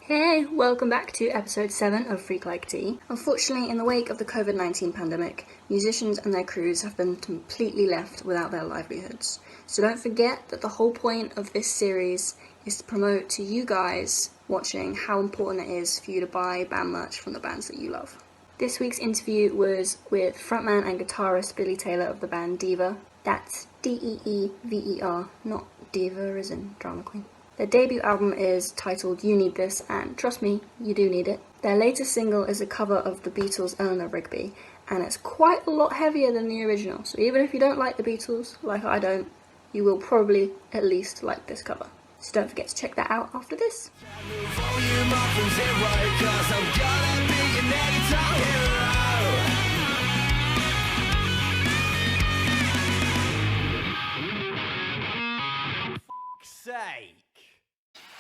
Hey, welcome back to episode 7 of Freak Like Tea. Unfortunately, in the wake of the COVID-19 pandemic, musicians and their crews have been completely left without their livelihoods. So don't forget that the whole point of this series is to promote to you guys watching how important it is for you to buy band merch from the bands that you love. This week's interview was with frontman and guitarist Billy Taylor of the band Deever. That's D-E-E-V-E-R, not Deever as in drama queen. Their debut album is titled You Need This, and trust me, you do need it. Their latest single is a cover of the Beatles' Eleanor Rigby, and it's quite a lot heavier than the original, so even if you don't like the Beatles, like I don't, you will probably at least like this cover. So don't forget to check that out after this.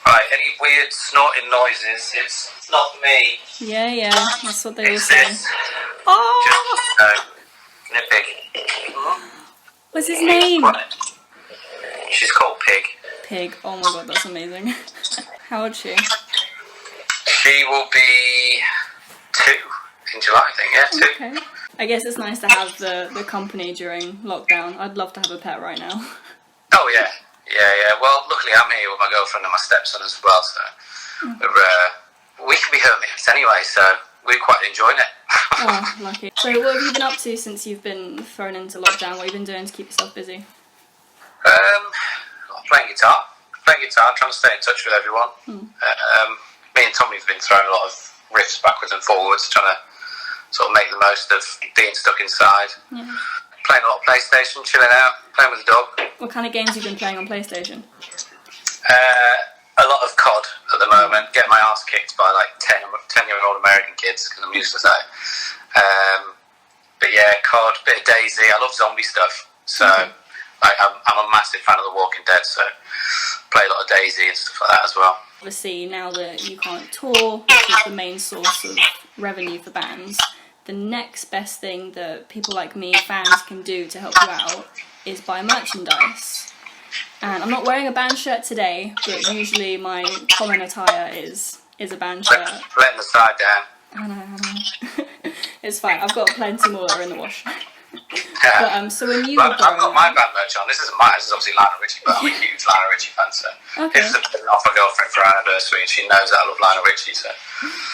Right, any weird snorting noises, it's not me. Yeah, that's what they were It's saying. this. Oh! Just, Pig. What's his name? She's called Pig. Pig. Oh my god, that's amazing. How old is she? She will be 2 in July, I think, yeah, 2. Okay. I guess it's nice to have the company during lockdown. I'd love to have a pet right now. Oh, yeah. Well, luckily I'm here with my girlfriend and my stepson as well, so we can be hermits anyway, so we're quite enjoying it. Oh, lucky. So what have you been up to since you've been thrown into lockdown? What have you been doing to keep yourself busy? Playing guitar, trying to stay in touch with everyone. Me and Tommy have been throwing a lot of riffs backwards and forwards, trying to sort of make the most of being stuck inside. Yeah. Playing a lot of PlayStation, chilling out, playing with the dog. What kind of games have you been playing on PlayStation? A lot of COD at the moment, getting my arse kicked by like 10-year-old American kids, because I'm useless at it. But yeah, COD, bit of Daisy, I love zombie stuff, so I'm a massive fan of The Walking Dead, so play a lot of Daisy and stuff like that as well. Obviously, now that you can't tour, which is the main source of revenue for bands, the next best thing that people like me, fans, can do to help you out is buy merchandise. And I'm not wearing a band shirt today, but usually my common attire is a band shirt. Letting the side down. I know. It's fine, I've got plenty more that are in the wash. But so when you I've got my band merch on. This isn't mine, this is obviously Lionel Richie, but I'm a huge Lionel Richie fan, so Okay. this is a present off my girlfriend for our anniversary, and she knows that I love Lionel Richie, so.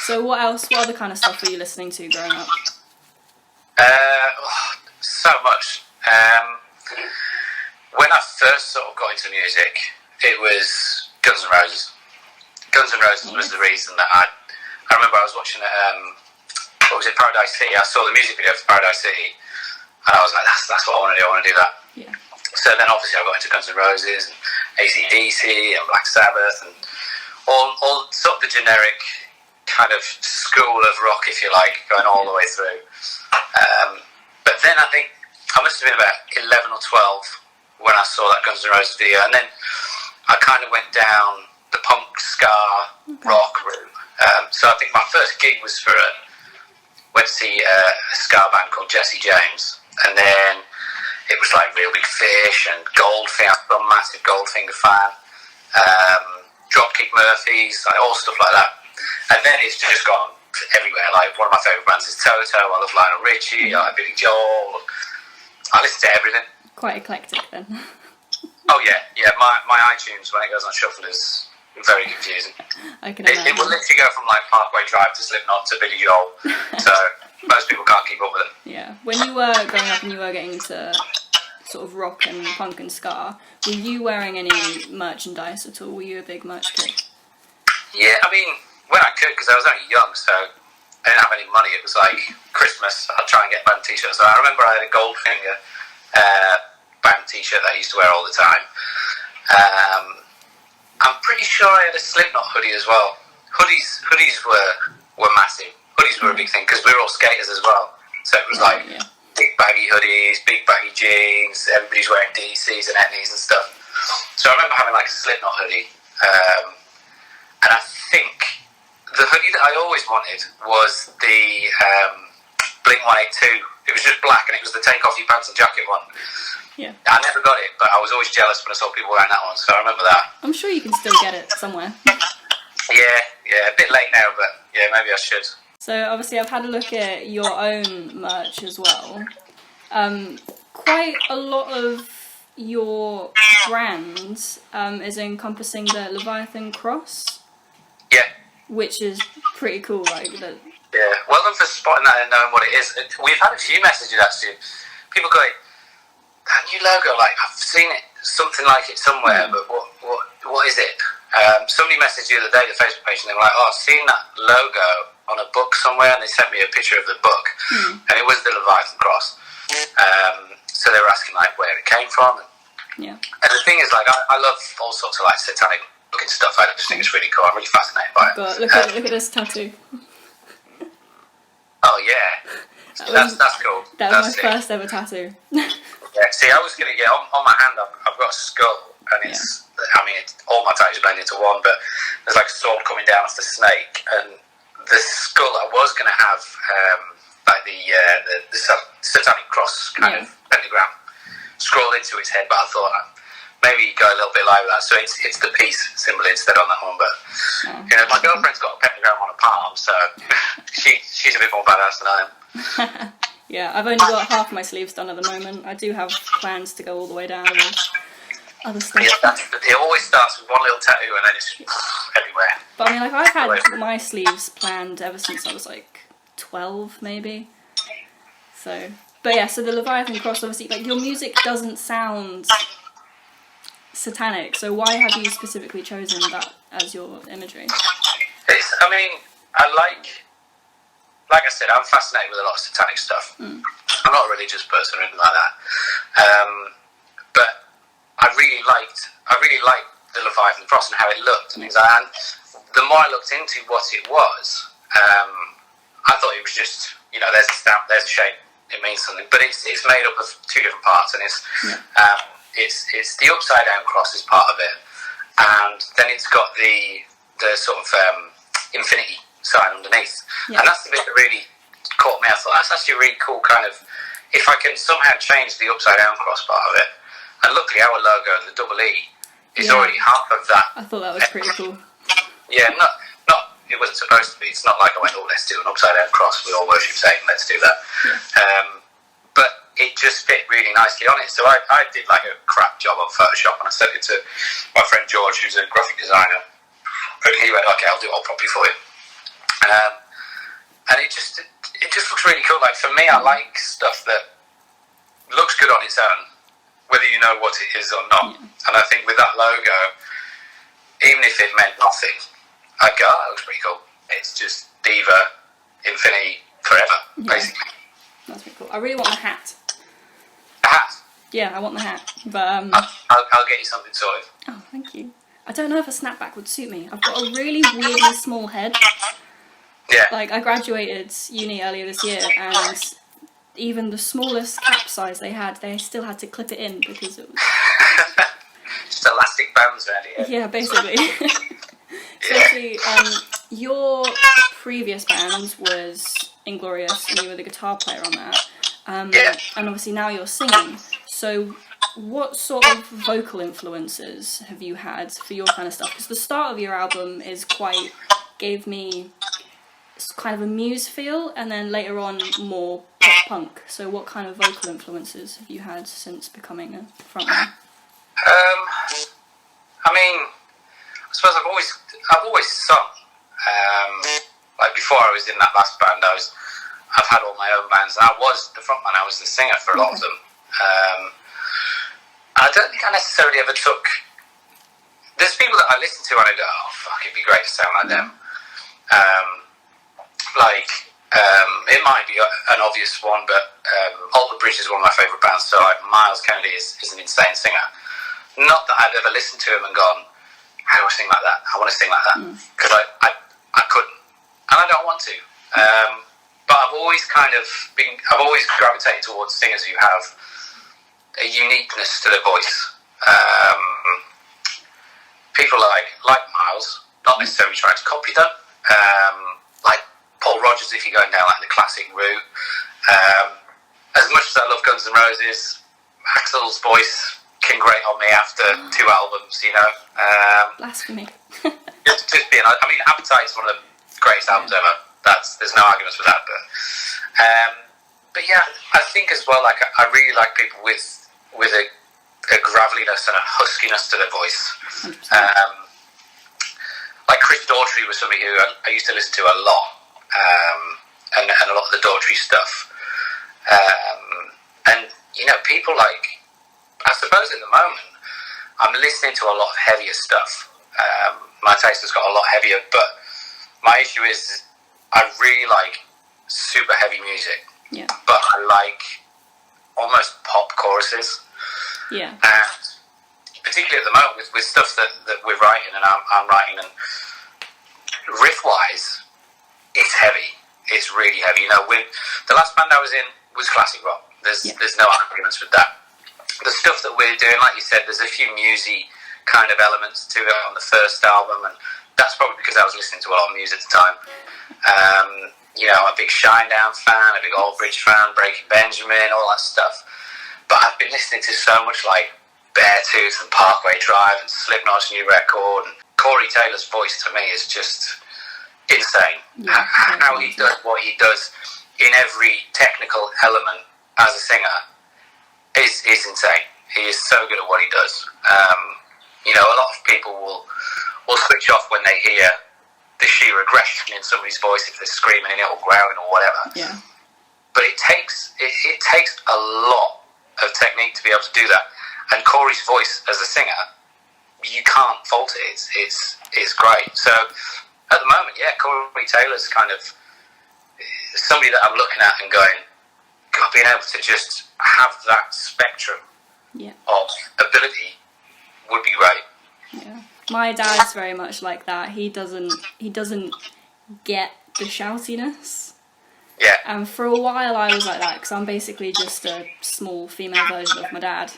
So what other kind of stuff were you listening to growing up? So much. When I first sort of got into music, it was Guns N' Roses. Guns N' Roses was the reason that I remember I was watching Paradise City. I saw the music video for Paradise City, and I was like, that's what I want to do, that. Yeah. So then obviously I got into Guns N' Roses and AC/DC and Black Sabbath and all sort of the generic kind of school of rock, if you like, going all the way through. But then I think I must have been about 11 or 12 when I saw that Guns N' Roses video, and then I kind of went down the punk, ska, rock route. So I think my first gig was went to see a ska band called Jesse James, and then it was like Real Big Fish and Goldfinger. I'm a massive Goldfinger fan. Dropkick Murphys, like all stuff like that. And then it's just gone everywhere. Like one of my favourite bands is Toto. I love Lionel Richie. I like Billy Joel. I listen to everything. Quite eclectic then. Oh yeah. My iTunes when it goes on shuffle is very confusing. I can imagine. It will literally go from like Parkway Drive to Slipknot to Billy Joel. So most people can't keep up with it. Yeah. When you were growing up and you were getting into sort of rock and punk and ska, were you wearing any merchandise at all? Were you a big merch kid? Yeah, I mean, when I could, because I was only young, so I didn't have any money. It was like Christmas, I'd try and get band t-shirts. So I remember I had a Goldfinger band t-shirt that I used to wear all the time. I'm pretty sure I had a Slipknot hoodie as well. Hoodies were massive. Hoodies were a big thing, because we were all skaters as well. So it was like big baggy hoodies, big baggy jeans, everybody's wearing DCs and etnies and stuff. So I remember having like a Slipknot hoodie. And I think the hoodie that I always wanted was the Blink-182. It was just black, and it was the take off your pants and jacket one. Yeah. I never got it, but I was always jealous when I saw people wearing that one, so I remember that. I'm sure you can still get it somewhere. Yeah, a bit late now, but yeah, maybe I should. So obviously I've had a look at your own merch as well. Quite a lot of your brand is encompassing the Leviathan cross. Yeah. Which is pretty cool, like that. Yeah, well done for spotting that and knowing what it is. We've had a few messages actually. People going, that new logo, like I've seen it, something like it somewhere, but what is it? Somebody messaged the other day, the Facebook page, and they were like, oh, I've seen that logo on a book somewhere, and they sent me a picture of the book, and it was the Leviathan cross. So they were asking like where it came from. And the thing is, like, I love all sorts of like satanic looking stuff. I just think it's really cool. I'm really fascinated by it. God, look at this tattoo. Oh yeah, that's cool. That was my first ever tattoo. Yeah, see, I was gonna get on my hand. I've got a skull, and it's. I mean, all my tattoos blend into one, but there's like a sword coming down off the snake, and the skull I was gonna have like the satanic cross kind of pentagram scrolled into its head, but I thought maybe go a little bit light with that. So it's the peace symbol instead on that one. But you know, my girlfriend's got a pentagram on her palm, so she's a bit more badass than I am. Yeah, I've only got half my sleeves done at the moment. I do have plans to go all the way down with other stuff. Yeah, it always starts with one little tattoo and then it's everywhere. But I mean, like, I've had my sleeves planned ever since I was like 12, maybe. So, but yeah, so the Leviathan cross, obviously, like, your music doesn't sound satanic, so why have you specifically chosen that as your imagery? I mean, like I said, I'm fascinated with a lot of satanic stuff. I'm not a religious person or anything like that, but I really liked the Leviathan cross and how it looked and things like that. And the more I looked into what it was, I thought it was just, you know, there's a stamp, there's a shape, it means something, but it's made up of two different parts, and it's the upside down cross is part of it, and then it's got the sort of infinity sign underneath, and that's the bit that really caught me. I thought that's actually a really cool kind of, if I can somehow change the upside down cross part of it, and luckily our logo, the double E, is already half of that. I thought that was pretty cool. Yeah, not it wasn't supposed to be. It's not like I went, oh, let's do an upside down cross, we all worship Satan, let's do that. But it just fit really nicely on it. So I did like a crap job on Photoshop, and I sent it to my friend George, who's a graphic designer, and he went, okay, I'll do it all properly for you. And it just looks really cool. Like, for me, I like stuff that looks good on its own, whether you know what it is or not. And I think with that logo, even if it meant nothing, I'd go, oh, that looks pretty cool. It's just Deever, infinity, forever, basically. That's pretty cool. I really want the hat. A hat? Yeah, I want the hat. But I'll get you something sorted. Oh, thank you. I don't know if a snapback would suit me. I've got a really weirdly small head. Yeah. Like, I graduated uni earlier this year, and even the smallest cap size they still had to clip it in because it was... Just elastic bands around here. Yeah, basically. Especially, your previous band was Inglorious, and you were the guitar player on that. And obviously now you're singing. So what sort of vocal influences have you had for your kind of stuff? Because the start of your album gave me kind of a Muse feel, and then later on more pop punk. So what kind of vocal influences have you had since becoming a frontman? I mean, I suppose I've always sung. Like, before I was in that last band, I've had all my own bands, and I was the frontman. I was the singer for a lot of them. I don't think I necessarily ever took. There's people that I listen to and I go, oh fuck, it'd be great to sound like them. It might be an obvious one, but All the Bridge is one of my favourite bands. So like, Miles Kennedy is an insane singer. Not that I've ever listened to him and gone, how do I sing like that? I want to sing like that, because I couldn't, and I don't want to. But I've always gravitated towards singers who have a uniqueness to their voice. People like Miles, not necessarily trying to copy them. Like Paul Rodgers, if you're going down like the classic route. As much as I love Guns N' Roses, Axl's voice can grate on me after 2 albums, you know. Blasphemy. just being. I mean, Appetite's one of the greatest albums ever. There's no arguments with that. But yeah, I think as well. Like I really like people with a graveliness and a huskiness to their voice. Like Chris Daughtry was somebody who I used to listen to a lot, and a lot of the Daughtry stuff. And you know, people like, I suppose at the moment I'm listening to a lot of heavier stuff. My taste has got a lot heavier, but my issue is I really like super heavy music. Yeah. But I like almost pop choruses. Yeah. And particularly at the moment with stuff that we're writing and I'm writing, and riff-wise, it's heavy. It's really heavy. You know, the last band I was in was classic rock. There's no arguments with that. The stuff that we're doing, like you said, there's a few musy kind of elements to it on the first album, and that's probably because I was listening to a lot of music at the time. You know, I'm a big Shinedown fan, a big Aldridge fan, Breaking Benjamin, all that stuff. But I've been listening to so much like Beartooth and Parkway Drive and Slipknot's new record, and Corey Taylor's voice to me is just insane. Yeah, how he does what he does in every technical element as a singer is insane. He is so good at what he does. You know, a lot of people will switch off when they hear the sheer aggression in somebody's voice if they're screaming in it or growling or whatever. Yeah. But it takes a lot of technique to be able to do that. And Corey's voice as a singer, you can't fault it. It's great. So at the moment, yeah, Corey Taylor's kind of somebody that I'm looking at and going, God, being able to just have that spectrum of ability would be great. Yeah. My dad's very much like that. He doesn't get the shoutiness. Yeah. And for a while I was like that, because I'm basically just a small female version of my dad.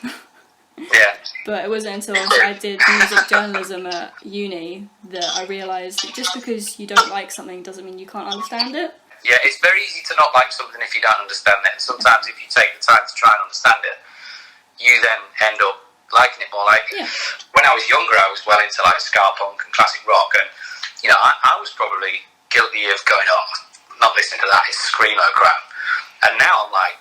Yeah. But it wasn't until I did music journalism at uni that I realised that just because you don't like something doesn't mean you can't understand it. Yeah, it's very easy to not like something if you don't understand it. And sometimes if you take the time to try and understand it, you then end up liking it more. Like, when I was younger, I was well into like ska punk and classic rock, and you know, I was probably guilty of going, oh, not listening to that, it's screamo crap. And now I'm like,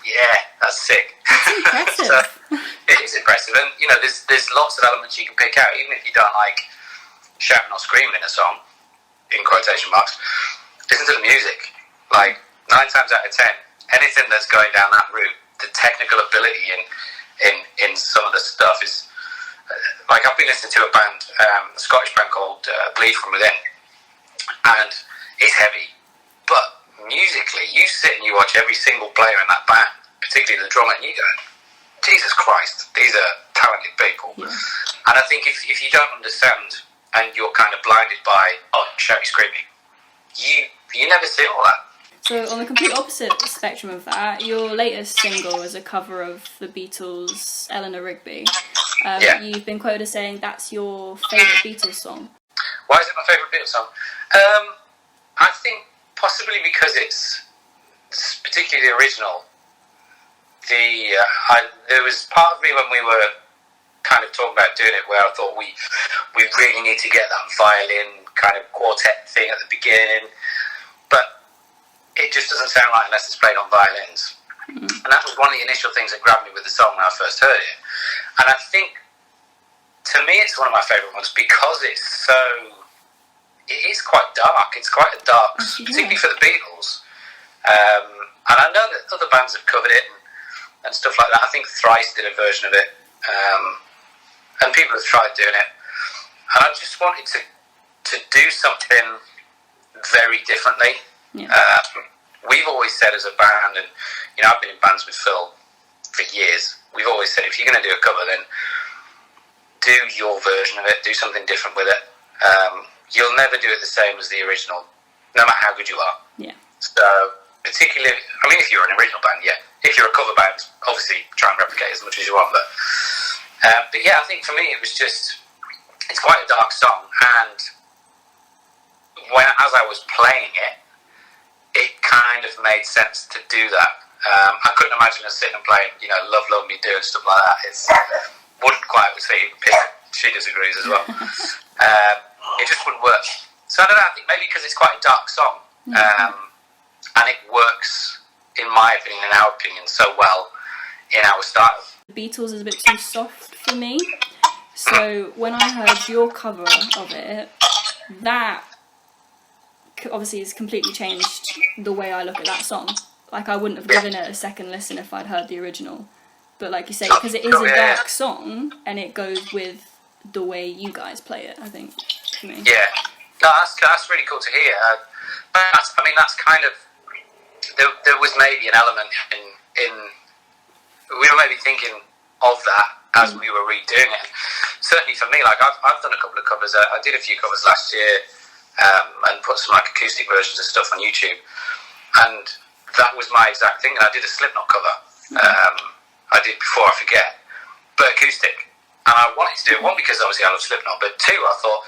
yeah, that's sick. That's impressive. So, it is impressive, and you know, there's lots of elements you can pick out, even if you don't like shouting or screaming in a song, in quotation marks. Listen to the music. Like 9 times out of 10, anything that's going down that route, the technical ability in some of the stuff is like, I've been listening to a band, a Scottish band called Bleed From Within, and it's heavy, but musically, you sit and you watch every single player in that band, particularly the drummer, and you go, Jesus Christ, these are talented people. Yeah. And I think if you don't understand and you're kind of blinded by shouty screaming, you never see all that. So on the complete opposite spectrum of that, your latest single is a cover of the Beatles' Eleanor Rigby. You've been quoted as saying that's your favourite Beatles song. Why is it my favourite Beatles song? I think possibly because it's particularly the original. There was part of me when we were kind of talking about doing it where I thought we really need to get that violin kind of quartet thing at the beginning, but it just doesn't sound right unless it's played on violins. And that was one of the initial things that grabbed me with the song when I first heard it. And I think, to me, it's one of my favourite ones because it is quite dark. It's quite a dark, particularly for the Beatles. And I know that other bands have covered it and stuff like that. I think Thrice did a version of it, and people have tried doing it. And I just wanted to do something very differently. We've always said as a band, and you know, I've been in bands with Phil for years, we've always said if you're going to do a cover, then do your version of it, do something different with it. You'll never do it the same as the original, no matter how good you are. So particularly, I mean, if you're an original band, if you're a cover band, obviously try and replicate as much as you want, but yeah, I think for me it was just, it's quite a dark song, and as I was playing it, it kind of made sense to do that. I couldn't imagine us sitting and playing, you know, Love, Love Me Do and stuff like that. It wouldn't quite see. She disagrees as well. it just wouldn't work. So I don't know, I think maybe because it's quite a dark song, and it works, in my opinion, in our opinion, so well in our style. The Beatles is a bit too soft for me, so when I heard your cover of it, that obviously has completely changed the way I look at that song. Like, I wouldn't have given it a second listen if I'd heard the original. But like you say, because it is a dark song, and it goes with the way you guys play it, I think, for me. Yeah. No, that's really cool to hear. That's kind of... There was maybe an element in... We were maybe thinking of that as we were redoing it. Certainly for me, like, I've done a couple of covers. I did a few covers last year, and put some like acoustic versions of stuff on YouTube, and that was my exact thing. And I did a Slipknot cover. I did Before I Forget, but acoustic. And I wanted to do it, one, because obviously I love Slipknot, but two, I thought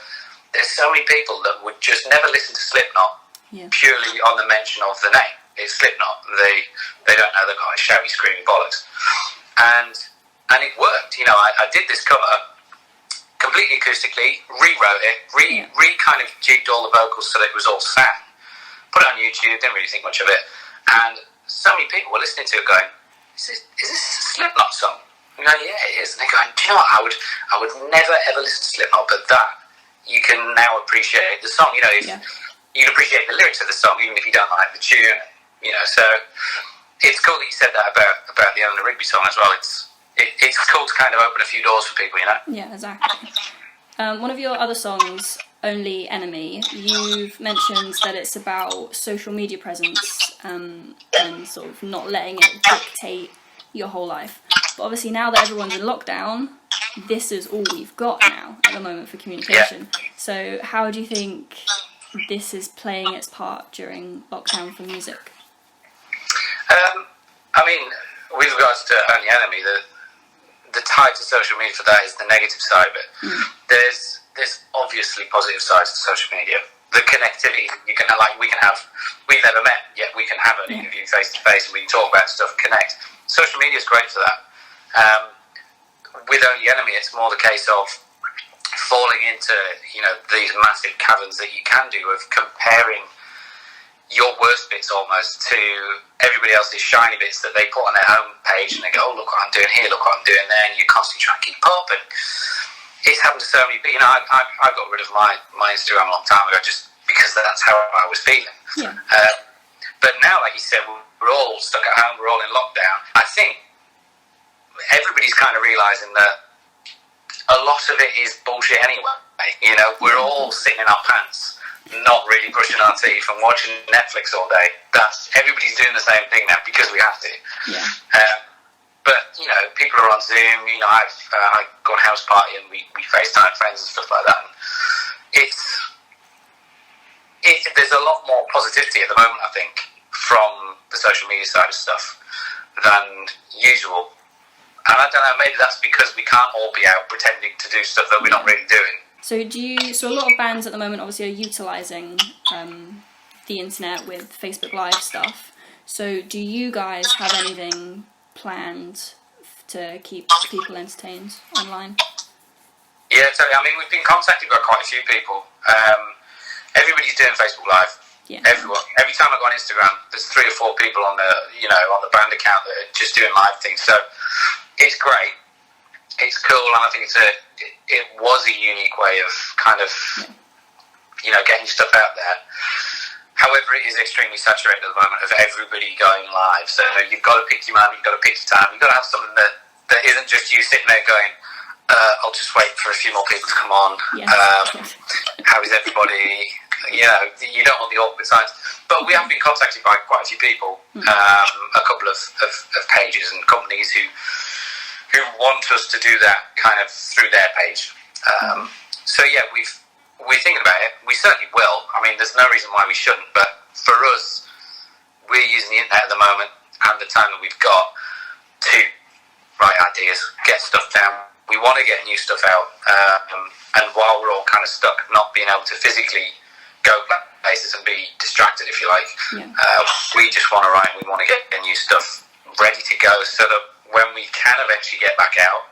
there's so many people that would just never listen to Slipknot purely on the mention of the name. It's Slipknot. They don't know the guy shouty, screaming bollocks. And it worked. You know, I did this cover completely acoustically, rewrote it, kind of jigged all the vocals so that it was all sang. Put it on YouTube, didn't really think much of it. And so many people were listening to it going, is this a Slipknot song? You know, yeah, it is. And they're going, do you know what, I would never ever listen to Slipknot, but that, you can now appreciate the song. You know, if you can appreciate the lyrics of the song, even if you don't like the tune. You know, so it's cool that you said that about the Eleanor Rigby song as well. It's cool to kind of open a few doors for people, you know? Yeah, exactly. One of your other songs, Only Enemy, you've mentioned that it's about social media presence and sort of not letting it dictate your whole life. But obviously now that everyone's in lockdown, this is all we've got now at the moment for communication. Yeah. So how do you think this is playing its part during lockdown for music? I mean, with regards to Only Enemy, the tie to social media for that is the negative side of it. There's obviously positive sides to social media. The connectivity you can have, like we've never met, yet we can have an interview face to face and we can talk about stuff and connect. Social media is great for that. With Only Enemy, it's more the case of falling into, you know, these massive caverns that you can do of comparing your worst bits almost to everybody else's shiny bits that they put on their home page, and they go, oh, look what I'm doing here, look what I'm doing there, and you constantly try to keep up. And it's happened to so many people. You know, I got rid of my Instagram a long time ago just because that's how I was feeling. Yeah. But now, like you said, we're all stuck at home, we're all in lockdown. I think everybody's kind of realising that a lot of it is bullshit anyway. You know, we're all sitting in our pants, not really brushing our teeth and watching Netflix all day. Everybody's doing the same thing now because we have to. Yeah. But you know, people are on Zoom. You know, I go on a house party and we FaceTime friends and stuff like that. And there's a lot more positivity at the moment, I think, from the social media side of stuff than usual. And I don't know, maybe that's because we can't all be out pretending to do stuff that we're not really doing. So a lot of bands at the moment obviously are utilising the internet with Facebook Live stuff. So do you guys have anything planned to keep people entertained online? Yeah, totally. I mean, we've been contacted by quite a few people. Everybody's doing Facebook Live. Yeah. Everyone. Every time I go on Instagram, there's 3 or 4 people on the band account that are just doing live things. So it's great. It's cool, and I think it was a unique way of kind of, you know, getting stuff out there. However, it is extremely saturated at the moment of everybody going live. So you've got to pick your man, you've got to pick your time, you've got to have something that isn't just you sitting there going, I'll just wait for a few more people to come on. Yeah. How is everybody? You know, you don't want the awkward signs. But we have been contacted by quite a few people, a couple of pages and companies who want us to do that kind of through their page. So yeah, we're thinking about it. We certainly will. I mean, there's no reason why we shouldn't. But for us, we're using the internet at the moment and the time that we've got to write ideas, get stuff down. We want to get new stuff out. And while we're all kind of stuck, not being able to physically go places and be distracted, if you like, we just want to write. We want to get new stuff ready to go so that when we can eventually get back out,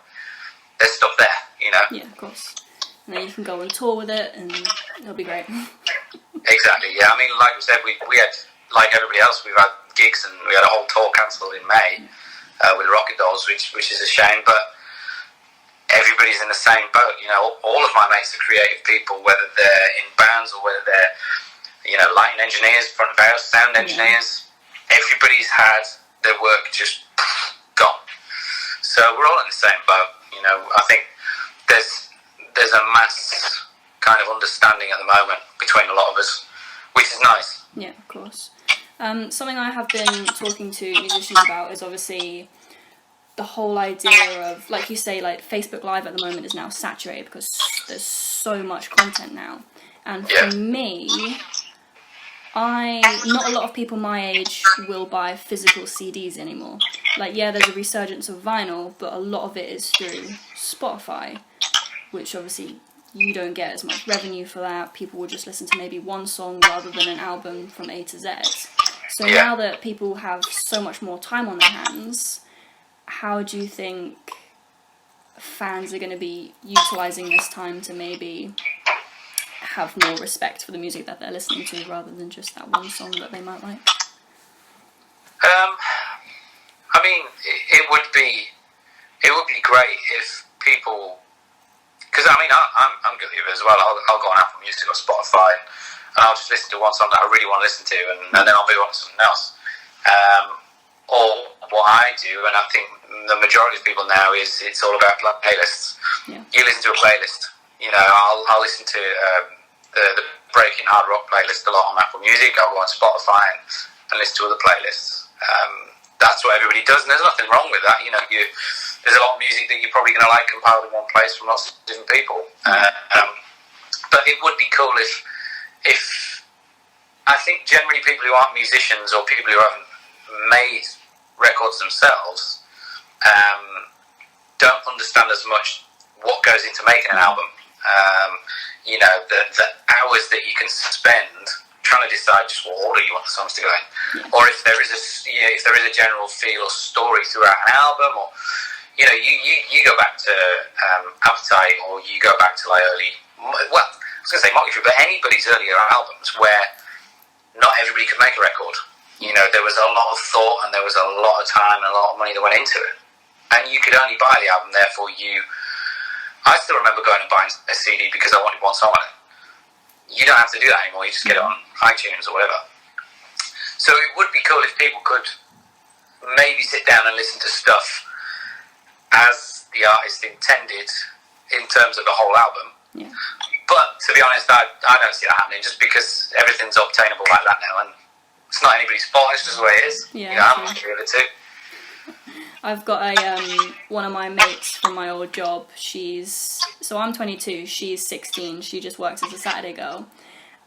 there's stuff there, you know? Yeah, of course. and then you can go on tour with it, and it'll be great. Exactly, yeah. I mean, like we said, we had, like everybody else, we've had gigs, and we had a whole tour cancelled in May with Rocket Dolls, which is a shame, but everybody's in the same boat. You know, all of my mates are creative people, whether they're in bands or whether they're, you know, lighting engineers, front of house, sound engineers. Everybody's had their work just gone. So we're all in the same boat. You know, I think there's a mass kind of understanding at the moment between a lot of us, which is nice. Yeah, of course. Something I have been talking to musicians about is obviously the whole idea of, like you say, like Facebook Live at the moment is now saturated because there's so much content now. And for me, not a lot of people my age will buy physical CDs anymore. Like, yeah, there's a resurgence of vinyl, but a lot of it is through Spotify, which obviously you don't get as much revenue for that. People will just listen to maybe one song rather than an album from A to Z. So now that people have so much more time on their hands, how do you think fans are going to be utilising this time to maybe have more respect for the music that they're listening to rather than just that one song that they might like? I mean, it would be great if people, because I mean, I'm guilty of it as well. I'll go on Apple Music or Spotify, and I'll just listen to one song that I really want to listen to, and then I'll move on to something else. Or what I do, and I think the majority of people now, is it's all about like playlists. Yeah. You listen to a playlist. You know, I'll listen to the Breaking Hard Rock playlist a lot on Apple Music. I'll go on Spotify and listen to other playlists. That's what everybody does, and there's nothing wrong with that. You know, there's a lot of music that you're probably going to like compiled in one place from lots of different people. But it would be cool if I think generally people who aren't musicians or people who haven't made records themselves don't understand as much what goes into making an album. You know, the hours that you can spend trying to decide just what order you want the songs to go in, or if there is a general feel or story throughout an album, or you know, you go back to Appetite, or you go back to like early, well, I was going to say Motley Crue, but anybody's earlier albums where not everybody could make a record. You know, there was a lot of thought and there was a lot of time and a lot of money that went into it. And you could only buy the album, therefore I still remember going and buying a CD because I wanted one song on it. You don't have to do that anymore, you just get it on iTunes or whatever. So it would be cool if people could maybe sit down and listen to stuff as the artist intended in terms of the whole album. Yeah. But to be honest, I don't see that happening just because everything's obtainable like that now, and it's not anybody's fault, it's just the way it is. Yeah, you know, I'm happy with it too. I've got one of my mates from my old job. So I'm 22, she's 16. She just works as a Saturday girl,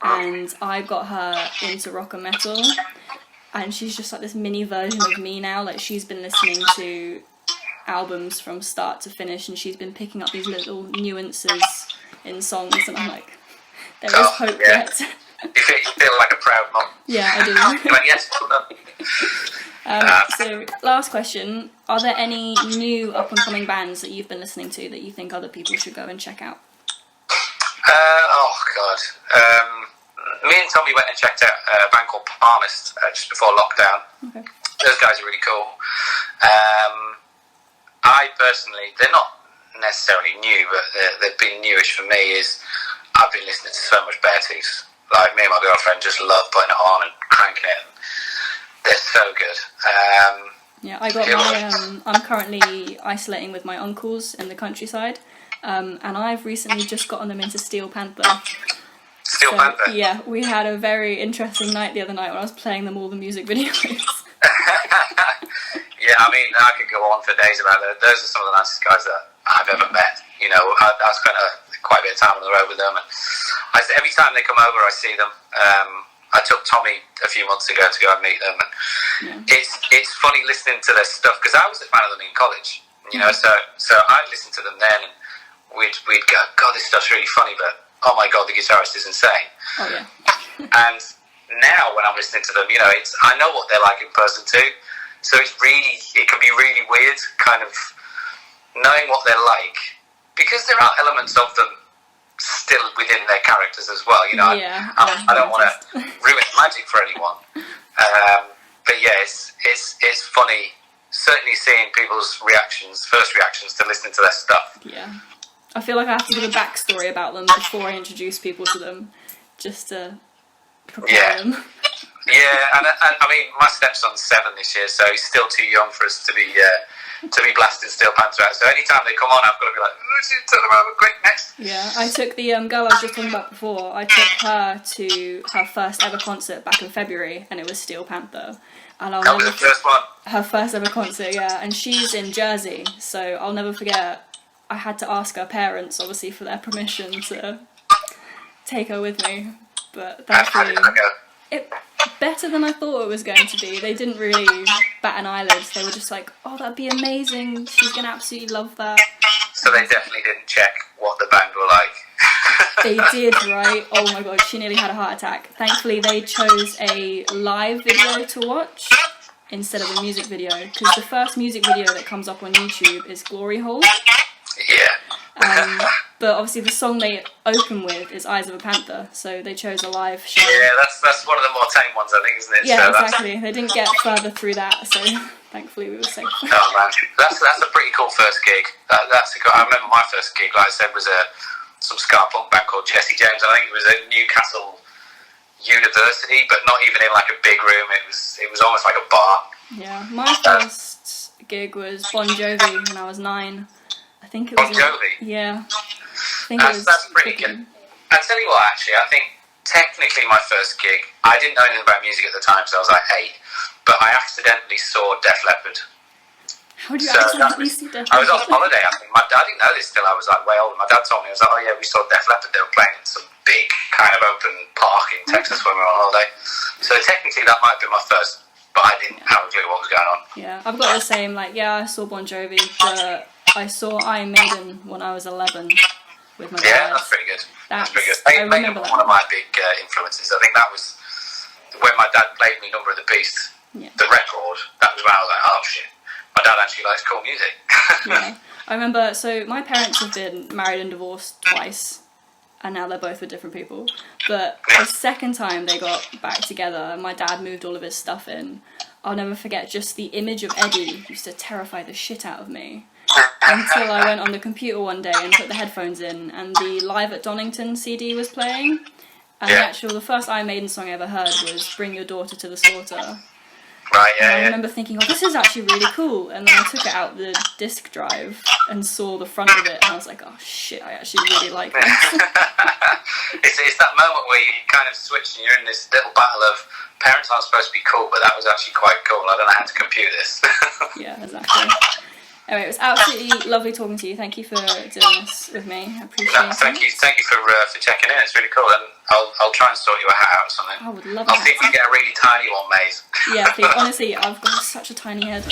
and I got her into rock and metal, and she's just like this mini version of me now. Like, she's been listening to albums from start to finish, and she's been picking up these little nuances in songs, and I'm like, there is hope yet. You feel like a proud mom. Yeah, I do. Like, yes, so, last question. Are there any new up-and-coming bands that you've been listening to that you think other people should go and check out? Oh, God. Me and Tommy went and checked out a band called Palmist just before lockdown. Okay. Those guys are really cool. I personally, they're not necessarily new, but they've been newish for me, I've been listening to so much Beartooth. Like, me and my girlfriend just love putting it on and cranking it. They're so good. Yeah, I'm currently isolating with my uncles in the countryside, and I've recently just gotten them into Steel Panther. Steel Panther? Yeah, we had a very interesting night the other night when I was playing them all the music videos. Yeah, I mean, I could go on for days about that. Those are some of the nicest guys that I've ever met. You know, I spent quite a bit of time on the road with them, and every time they come over, I see them. I took Tommy a few months ago to go and meet them, and it's funny listening to their stuff, because I was a fan of them in college. You know, so I'd listen to them then, and we'd go, God, this stuff's really funny, but oh my God, the guitarist is insane. Oh yeah. And now when I'm listening to them, you know, I know what they're like in person too. So it can be really weird, kind of knowing what they're like, because there are elements of them still within their characters as well. You know, Yeah. I don't want to ruin the magic for anyone. But yeah, it's funny. Certainly seeing people's first reactions to listening to their stuff. Yeah. I feel like I have to give a backstory about them before I introduce people to them, just to prepare them. Yeah, and I mean, my stepson's 7 this year, so he's still too young for us to be blasting Steel Panther out. So anytime they come on, I've got to be like, tell them over quick, next. Yeah, I took the girl I was just talking about before, I took her to her first ever concert back in February, and it was Steel Panther. And That was the first one. Her first ever concert, yeah, and she's in Jersey, so I'll never forget, I had to ask her parents, obviously, for their permission to take her with me, but How did that go? it better than I thought it was going to be. They didn't really bat an eyelid. They were just like, oh, that'd be amazing, she's going to absolutely love that. So they definitely didn't check what the band were like. They did, right? Oh my god, she nearly had a heart attack. Thankfully, they chose a live video to watch instead of a music video, because the first music video that comes up on YouTube is Glory Hole. Yeah. But obviously the song they open with is Eyes of a Panther, so they chose a live show. Yeah, that's one of the more tame ones, I think, isn't it? Yeah, so exactly. They didn't get further through that, so thankfully we were safe. Oh man, that's a pretty cool first gig. I remember my first gig, like I said, was some ska punk band called Jesse James. I think it was at Newcastle University, but not even in like a big room. It was almost like a bar. Yeah, my first gig was Bon Jovi when I was 9. I think it was Bon Jovi? Yeah. I think That's pretty good. I'll tell you what, actually, I think technically my first gig, I didn't know anything about music at the time, so I was like 8, but I accidentally saw Def Leppard. How do you accidentally see Def Leppard? I was on holiday, I think. My dad didn't know this till I was like way older. My dad told me, he was like, oh yeah, we saw Def Leppard. They were playing in some big kind of open park in Texas when we were on holiday. So technically that might have been my first, but I didn't have a clue what was going on. Yeah, I've got the same, like, yeah, I saw Bon Jovi, but I saw Iron Maiden when I was 11 with my dad. Yeah, that's pretty good. That's pretty good. I remember that. One of my big influences. I think that was when my dad played me Number of the Beast, the record. That was when I was like, oh shit, my dad actually likes cool music. Yeah, I remember, so my parents have been married and divorced twice, and now they're both with different people. But the second time they got back together, my dad moved all of his stuff in. I'll never forget, just the image of Eddie used to terrify the shit out of me. Until I went on the computer one day and put the headphones in, and the Live at Donington CD was playing. And the first Iron Maiden song I ever heard was Bring Your Daughter to the Slaughter. Right, yeah, And I remember thinking, oh, this is actually really cool. And then I took it out the disc drive and saw the front of it, and I was like, oh shit, I actually really like this. It's that moment where you kind of switch and you're in this little battle of parents aren't supposed to be cool, but that was actually quite cool. I don't know how to compute this. Yeah, exactly. Anyway, it was absolutely lovely talking to you. Thank you for doing this with me. I appreciate it. Thank you for checking in. It's really cool, and I'll try and sort you a hat out or something. I would love I'll see if we can get a really tiny one made. Yeah, please. Honestly, I've got such a tiny head.